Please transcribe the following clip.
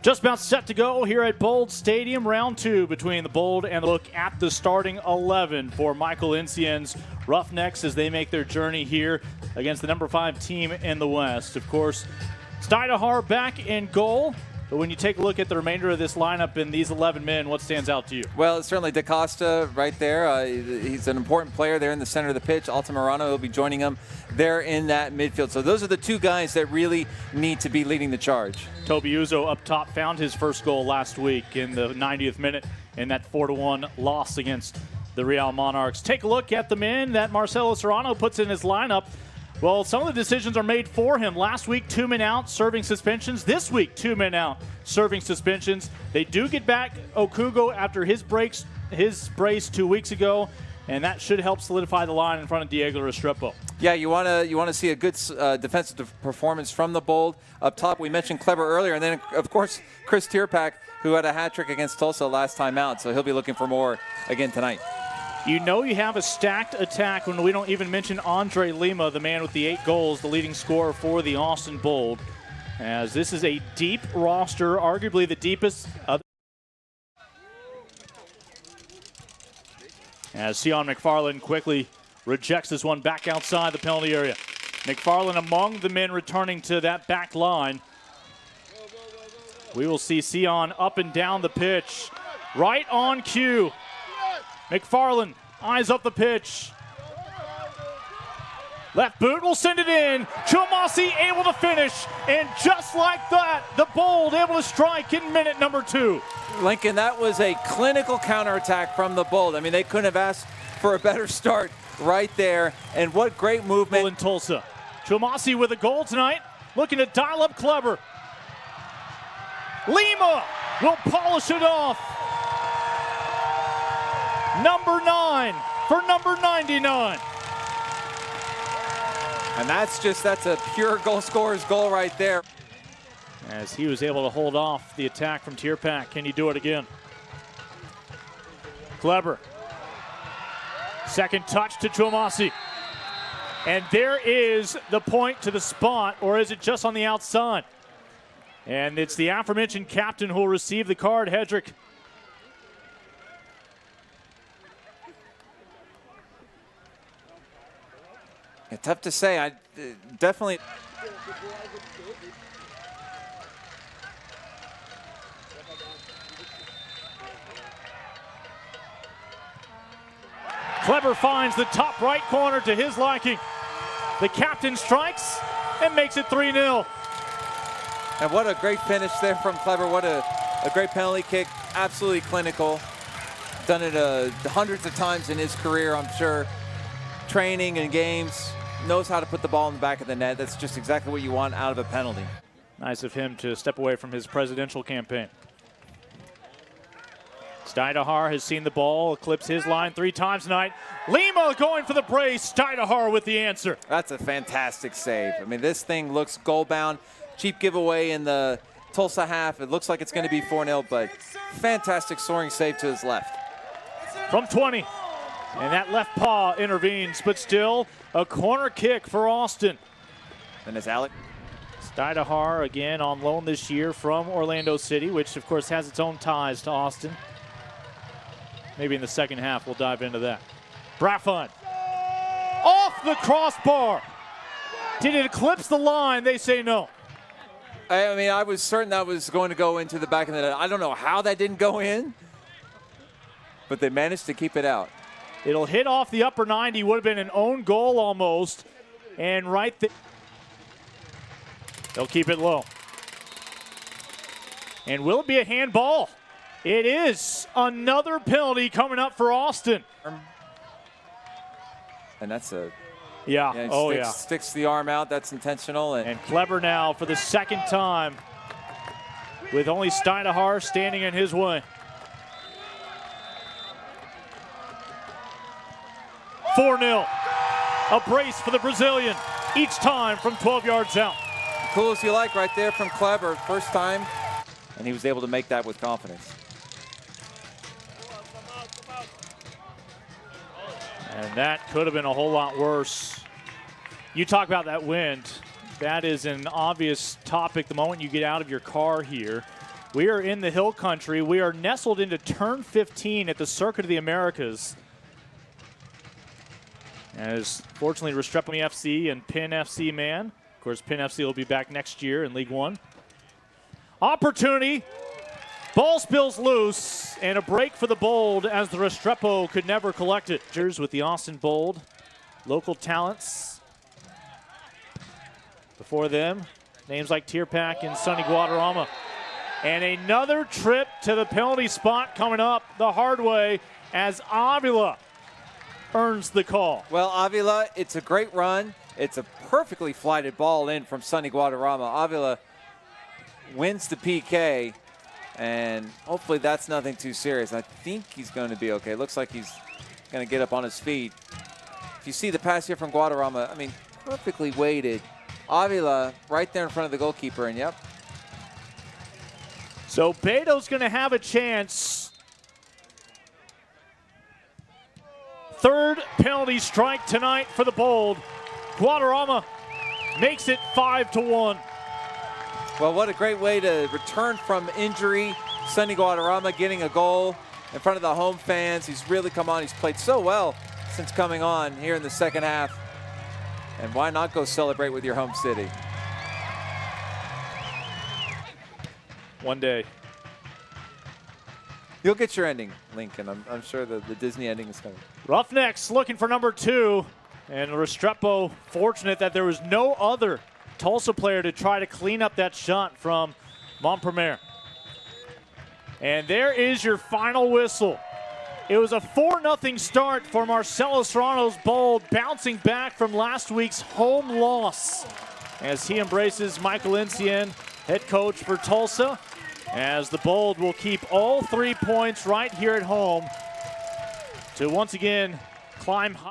Just about set to go here at Bold Stadium, round two between the Bold and the look at the starting 11 for Michael Incien's Roughnecks as they make their journey here against the number 5 team in the West. Of course, Steinahar back in goal. But when you take a look at the remainder of this lineup and these 11 men, what stands out to you? Well, it's certainly DaCosta right there. He's an important player there in the center of the pitch. Altamirano will be joining him there in that midfield. So those are the two guys that really need to be leading the charge. Toby Uzo up top found his first goal last week in the 90th minute in that 4-1 loss against the Real Monarchs. Take a look at the men that Marcelo Serrano puts in his lineup. Well, some of the decisions are made for him. Last week, 2 men out, serving suspensions. This week, 2 men out, serving suspensions. They do get back Okugo after his brace 2 weeks ago, and that should help solidify the line in front of Diego Restrepo. Yeah, you want to see a good defensive performance from the Bold. Up top, we mentioned Kleber earlier, and then, of course, Chris Tierpak, who had a hat-trick against Tulsa last time out, so he'll be looking for more again tonight. You know you have a stacked attack when we don't even mention Andre Lima, the man with the 8 goals, the leading scorer for the Austin Bold. As this is a deep roster, arguably the deepest. As Sion McFarland quickly rejects this one back outside the penalty area. McFarland among the men returning to that back line. We will see Sion up and down the pitch, right on cue. McFarland eyes up the pitch. Left boot will send it in. Giacomazzi able to finish. And just like that, the Bold able to strike in minute number 2. Lincoln, that was a clinical counterattack from the Bold. I mean, they couldn't have asked for a better start right there. And what great movement. In Tulsa. Giacomazzi with a goal tonight. Looking to dial up Kleber. Lima will polish it off. Number 9 for number 99. And that's a pure goal scorer's goal right there. As he was able to hold off the attack from Tierpak. Can he do it again? Kleber. Second touch to Twumasi. And there is the point to the spot, or is it just on the outside? And it's the aforementioned captain who will receive the card, Hedrick. Yeah, tough to say. I definitely. Kleber finds the top right corner to his liking. The captain strikes and makes it 3-0. And what a great finish there from Kleber. What a great penalty kick. Absolutely clinical. Done it hundreds of times in his career, I'm sure. Training and games. Knows how to put the ball in the back of the net. That's just exactly what you want out of a penalty. Nice of him to step away from his presidential campaign. Steinahar has seen the ball, eclipse his line 3 times tonight. Lima going for the brace. Steinahar with the answer. That's a fantastic save. I mean, this thing looks goal-bound. Cheap giveaway in the Tulsa half. It looks like it's going to be 4-0, but fantastic soaring save to his left. From 20. And that left paw intervenes, but still a corner kick for Austin. And as Alec. Steinahar again on loan this year from Orlando City, which of course has its own ties to Austin. Maybe in the second half we'll dive into that. Braffon off the crossbar. Did it eclipse the line? They say no. I mean, I was certain that was going to go into the back of the net. I don't know how that didn't go in, but they managed to keep it out. It'll hit off the upper 90. Would have been an own goal almost. And right there. They'll keep it low. And will it be a handball? It is. Another penalty coming up for Austin. And that's a... Yeah, sticks the arm out. That's intentional. And Kleber now for the second time with only Steinahar standing in his way. 4-0. A brace for the Brazilian, each time from 12 yards out. Cool as you like right there from Kleber, first time. And he was able to make that with confidence. And that could have been a whole lot worse. You talk about that wind. That is an obvious topic the moment you get out of your car here. We are in the hill country. We are nestled into turn 15 at the Circuit of the Americas. As fortunately Restrepo FC and Penn FC man. Of course, Penn FC will be back next year in League One. Opportunity. Ball spills loose, and a break for the Bold as the Restrepo could never collect it. With the Austin Bold, local talents. Before them, names like Tierpak and Sonny Guadarrama. And another trip to the penalty spot coming up the hard way as Avila earns the call. Well, Avila, it's a great run. It's a perfectly flighted ball in from Sonny Guadarrama. Avila wins the PK, and hopefully that's nothing too serious. I think he's going to be okay. Looks like he's going to get up on his feet. If you see the pass here from Guadarrama, I mean, perfectly weighted. Avila right there in front of the goalkeeper, and yep. So Beto's going to have a chance. Third penalty strike tonight for the Bold. Guadarrama makes it 5-1. Well, what a great way to return from injury. Sonny Guadarrama getting a goal in front of the home fans. He's really come on. He's played so well since coming on here in the second half. And why not go celebrate with your home city? One day. You'll get your ending, Lincoln. I'm sure the Disney ending is coming. Roughnecks looking for number 2. And Restrepo fortunate that there was no other Tulsa player to try to clean up that shot from Montpremier. And there is your final whistle. It was a 4-0 start for Marcelo Serrano's Bold, bouncing back from last week's home loss as he embraces Michael Incien, head coach for Tulsa, as the Bold will keep all 3 points right here at home to once again climb high.